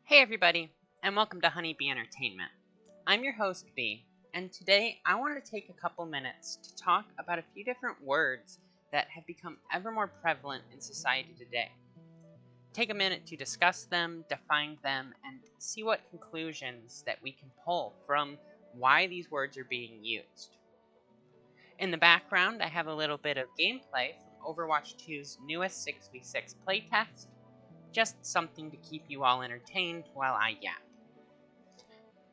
Hey everybody, and welcome to Honeybee Entertainment. I'm your host B, and today I want to take a couple minutes to talk about a few different words that have become ever more prevalent in society today. Take a minute to discuss them, define them, and see what conclusions that we can pull from why these words are being used. In the background, I have a little bit of gameplay from Overwatch 2's newest 6v6 playtest, just something to keep you all entertained while I yap.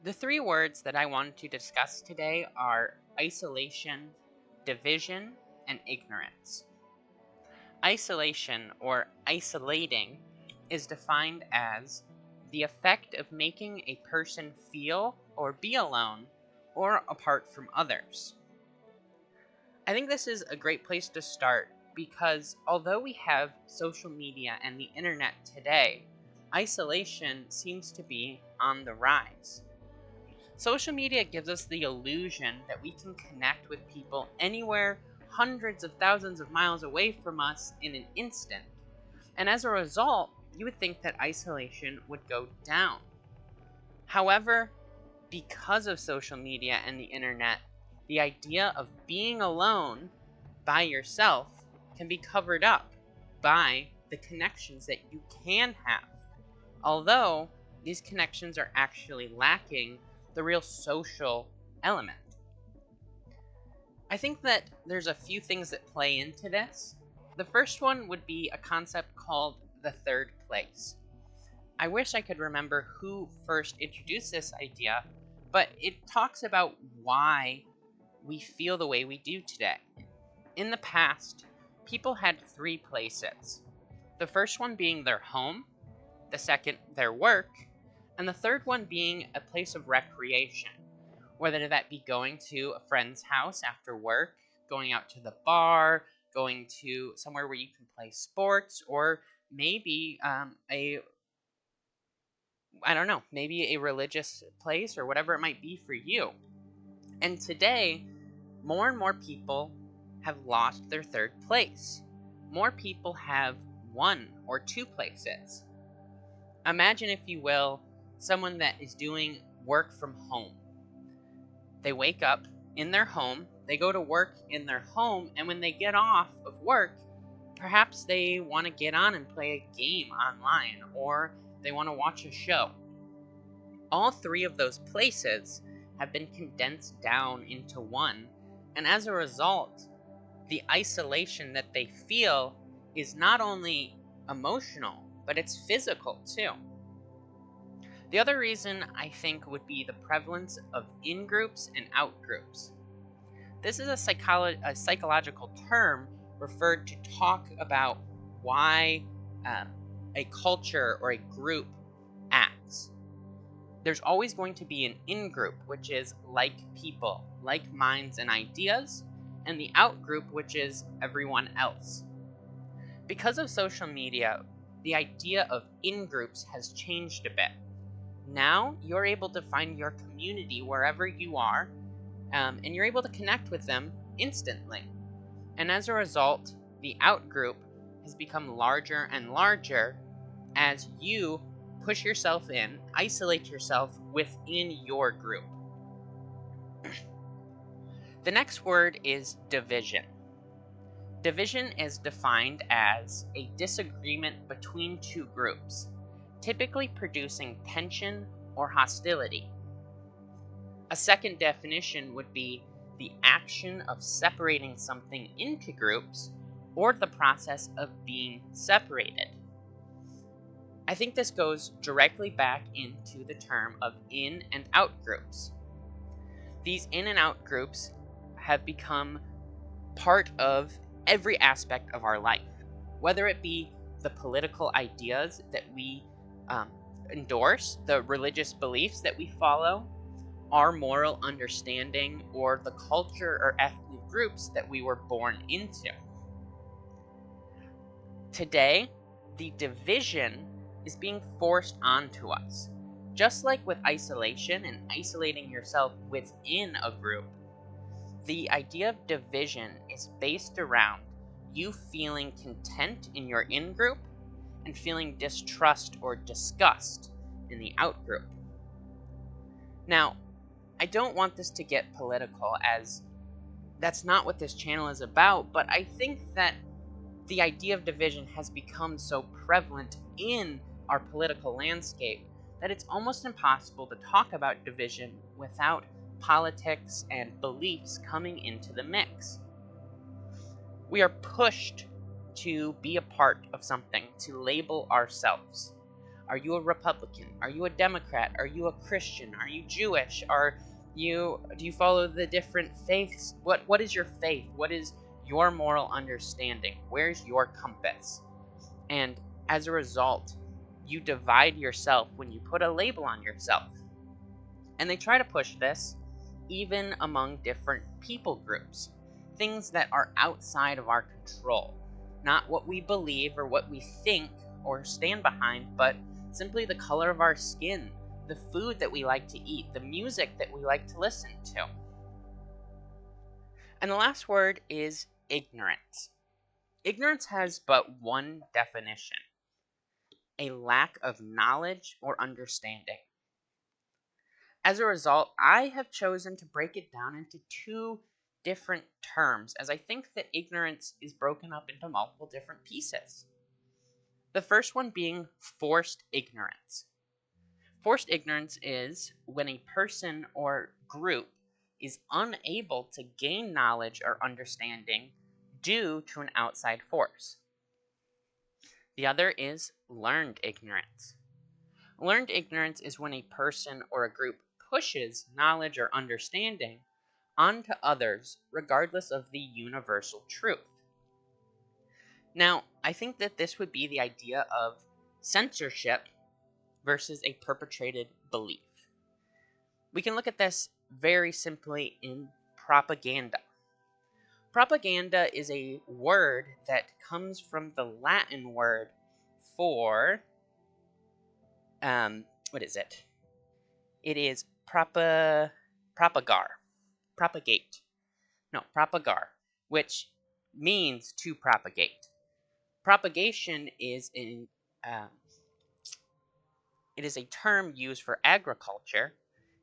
The three words that I wanted to discuss today are isolation, division, and ignorance. Isolation, or isolating, is defined as the effect of making a person feel or be alone or apart from others. I think this is a great place to start because although we have social media and the internet today, isolation seems to be on the rise. Social media gives us the illusion that we can connect with people anywhere hundreds of thousands of miles away from us in an instant, and as a result, you would think that isolation would go down. However, because of social media and the internet, the idea of being alone by yourself can be covered up by the connections that you can have, although these connections are actually lacking the real social element. I think that there's a few things that play into this. The first one would be a concept called the third place. I wish I could remember who first introduced this idea, but it talks about why we feel the way we do today. In the past, people had three places. The first one being their home, the second their work, and the third one being a place of recreation, whether that be going to a friend's house after work, going out to the bar, going to somewhere where you can play sports, or maybe maybe a religious place or whatever it might be for you. And today, more and more people have lost their third place. More people have one or two places. Imagine, if you will, someone that is doing work from home. They wake up in their home, they go to work in their home, and when they get off of work, perhaps they want to get on and play a game online, or they want to watch a show. All three of those places have been condensed down into one, and as a result, the isolation that they feel is not only emotional, but it's physical too. The other reason I think would be the prevalence of in-groups and out-groups. This is a psychological term referred to talk about why a culture or a group acts. There's always going to be an in-group, which is like people, like minds and ideas, and the out-group, which is everyone else. Because of social media, the idea of in-groups has changed a bit. Now, you're able to find your community wherever you are, and you're able to connect with them instantly. And as a result, the out-group has become larger and larger as you push yourself in, isolate yourself within your group. The next word is division. Division is defined as a disagreement between two groups, typically producing tension or hostility. A second definition would be the action of separating something into groups or the process of being separated. I think this goes directly back into the term of in and out groups. These in and out groups have become part of every aspect of our life, whether it be the political ideas that we endorse, the religious beliefs that we follow, our moral understanding, or the culture or ethnic groups that we were born into. Today, the division is being forced onto us. Just like with isolation and isolating yourself within a group, the idea of division is based around you feeling content in your in-group and feeling distrust or disgust in the out group. Now, I don't want this to get political, as that's not what this channel is about, but I think that the idea of division has become so prevalent in our political landscape that it's almost impossible to talk about division without politics and beliefs coming into the mix. We are pushed to be a part of something, to label ourselves. Are you a Republican? Are you a Democrat? Are you a Christian? Are you Jewish? Do you follow the different faiths? What is your faith? What is your moral understanding? Where's your compass? And as a result, you divide yourself when you put a label on yourself. And they try to push this even among different people groups, things that are outside of our control, not what we believe or what we think or stand behind, but simply the color of our skin, the food that we like to eat, the music that we like to listen to. And the last word is ignorance. Ignorance has but one definition: a lack of knowledge or understanding. As a result, I have chosen to break it down into two different terms, as I think that ignorance is broken up into multiple different pieces. The first one being forced ignorance. Forced ignorance is when a person or group is unable to gain knowledge or understanding due to an outside force. The other is learned ignorance. Learned ignorance is when a person or a group pushes knowledge or understanding onto others regardless of the universal truth. Now, I think that this would be the idea of censorship versus a perpetrated belief. We can look at this very simply in propaganda. Propaganda is a word that comes from the Latin word for, what is it? It is propagar, which means to propagate. Propagation is it is a term used for agriculture.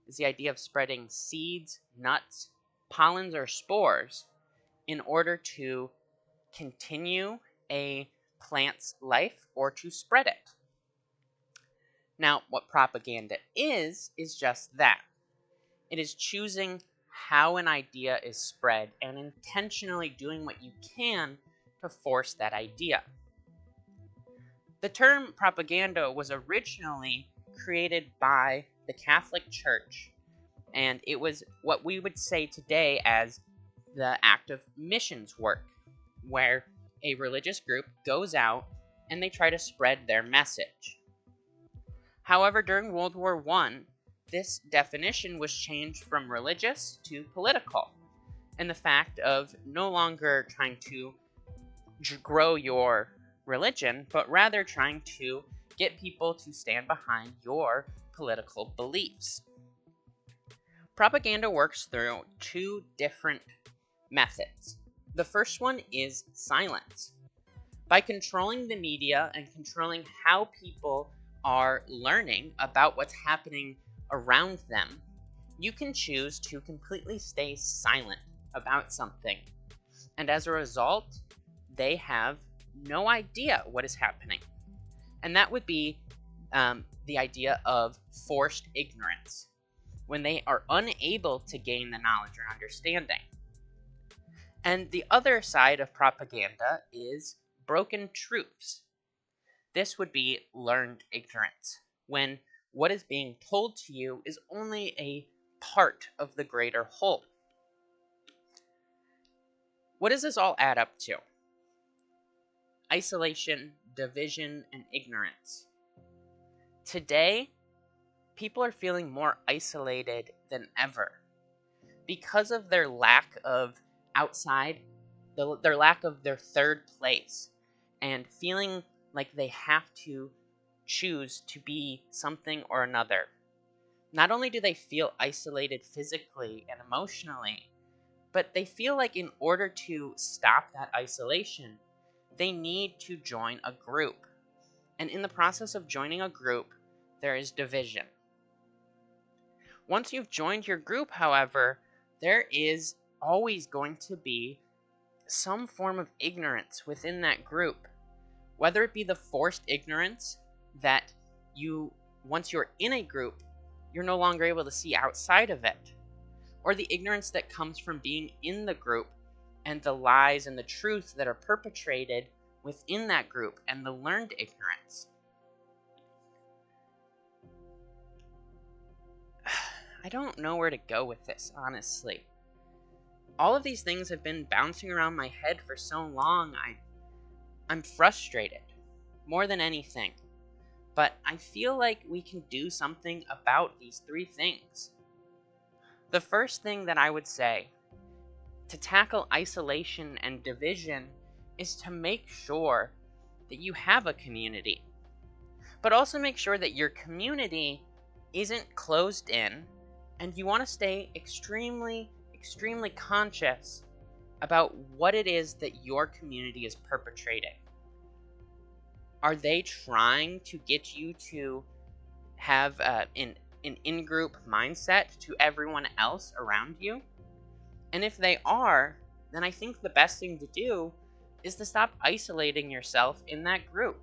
It's the idea of spreading seeds, nuts, pollens, or spores in order to continue a plant's life or to spread it. Now, what propaganda is just that. It is choosing how an idea is spread and intentionally doing what you can to force that idea. The term propaganda was originally created by the Catholic Church, and it was what we would say today as the act of missions work, where a religious group goes out and they try to spread their message. However, during World War I, this definition was changed from religious to political, and the fact of no longer trying to grow your religion, but rather trying to get people to stand behind your political beliefs. Propaganda works through two different methods. The first one is silence. By controlling the media and controlling how people are learning about what's happening around them, you can choose to completely stay silent about something. And as a result, they have no idea what is happening. And that would be the idea of forced ignorance, when they are unable to gain the knowledge or understanding. And the other side of propaganda is broken truths. This would be learned ignorance, when what is being told to you is only a part of the greater whole. What does this all add up to? Isolation, division, and ignorance. Today, people are feeling more isolated than ever because of their lack of their lack of their third place, and feeling like they have to choose to be something or another. Not only do they feel isolated physically and emotionally, but they feel like in order to stop that isolation, they need to join a group. And in the process of joining a group, there is division. Once you've joined your group, however, there is always going to be some form of ignorance within that group. Whether it be the forced ignorance that once you're in a group, you're no longer able to see outside of it, or the ignorance that comes from being in the group and the lies and the truths that are perpetrated within that group and the learned ignorance. I don't know where to go with this, honestly. All of these things have been bouncing around my head for so long, I'm frustrated, more than anything. But I feel like we can do something about these three things. The first thing that I would say to tackle isolation and division is to make sure that you have a community. But also make sure that your community isn't closed in, and you want to stay extremely conscious about what it is that your community is perpetrating. Are they trying to get you to have an in-group mindset to everyone else around you? And if they are, then I think the best thing to do is to stop isolating yourself in that group.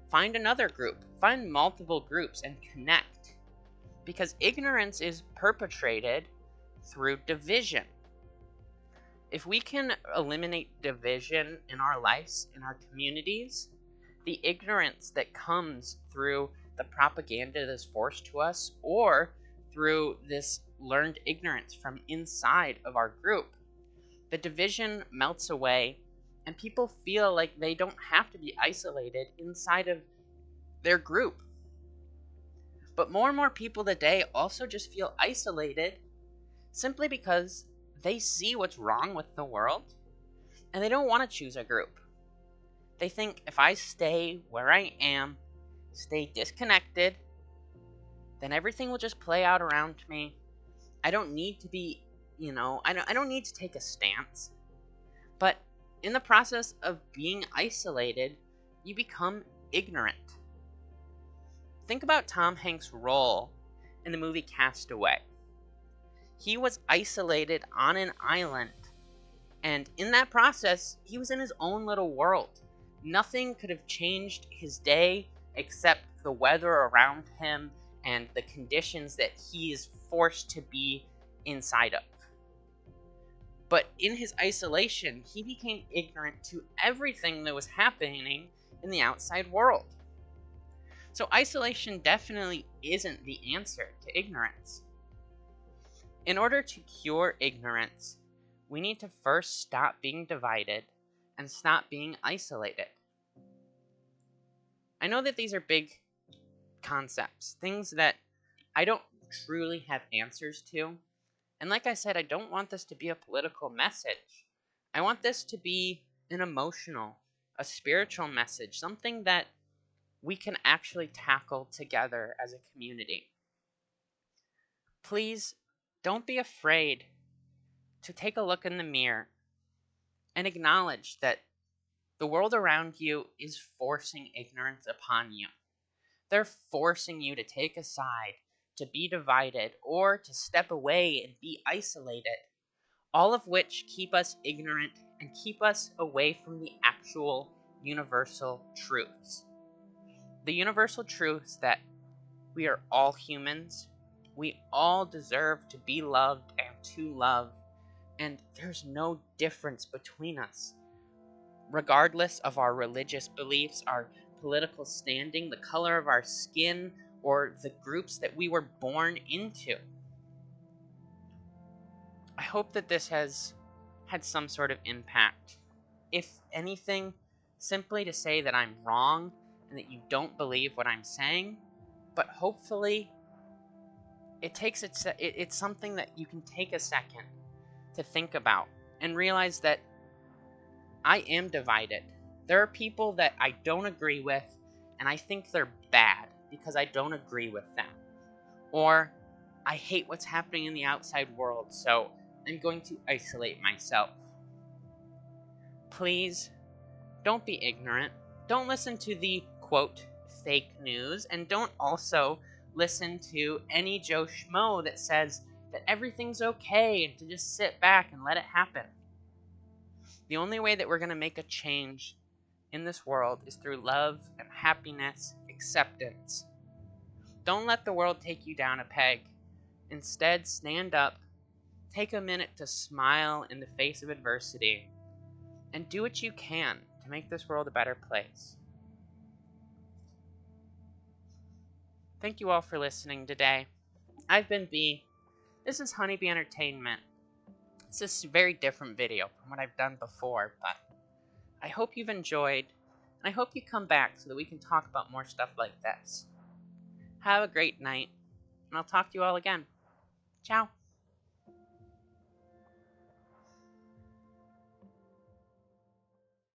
Find another group, find multiple groups, and connect. Because ignorance is perpetrated through division. If we can eliminate division in our lives, in our communities, the ignorance that comes through the propaganda that's forced to us, or through this learned ignorance from inside of our group, the division melts away, and people feel like they don't have to be isolated inside of their group. But more and more people today also just feel isolated simply because they see what's wrong with the world, and they don't want to choose a group. They think if I stay where I am, stay disconnected, then everything will just play out around me. I don't need to be, I don't need to take a stance. But in the process of being isolated, you become ignorant. Think about Tom Hanks' role in the movie Castaway. He was isolated on an island, and in that process, he was in his own little world. Nothing could have changed his day except the weather around him and the conditions that he is forced to be inside of. But in his isolation, he became ignorant to everything that was happening in the outside world. So isolation definitely isn't the answer to ignorance. In order to cure ignorance, we need to first stop being divided and stop being isolated. I know that these are big concepts, things that I don't truly have answers to. And like I said, I don't want this to be a political message. I want this to be an emotional, a spiritual message, something that we can actually tackle together as a community. Please don't be afraid to take a look in the mirror and acknowledge that the world around you is forcing ignorance upon you. They're forcing you to take a side, to be divided, or to step away and be isolated, all of which keep us ignorant and keep us away from the actual universal truths. The universal truths that we are all humans, we all deserve to be loved and to love, and there's no difference between us. Regardless of our religious beliefs, our political standing, the color of our skin, or the groups that we were born into. I hope that this has had some sort of impact. If anything, simply to say that I'm wrong and that you don't believe what I'm saying, but hopefully it's something that you can take a second to think about and realize that I am divided. There are people that I don't agree with, and I think they're bad because I don't agree with them. Or I hate what's happening in the outside world, so I'm going to isolate myself. Please, don't be ignorant. Don't listen to the, quote, fake news, and don't also listen to any Joe Schmo that says that everything's okay and to just sit back and let it happen. The only way that we're going to make a change in this world is through love and happiness, acceptance. Don't let the world take you down a peg. Instead, stand up, take a minute to smile in the face of adversity, and do what you can to make this world a better place. Thank you all for listening today. I've been B. This is Honeybee Entertainment. It's just a very different video from what I've done before, but I hope you've enjoyed, and I hope you come back so that we can talk about more stuff like this. Have a great night, and I'll talk to you all again. Ciao.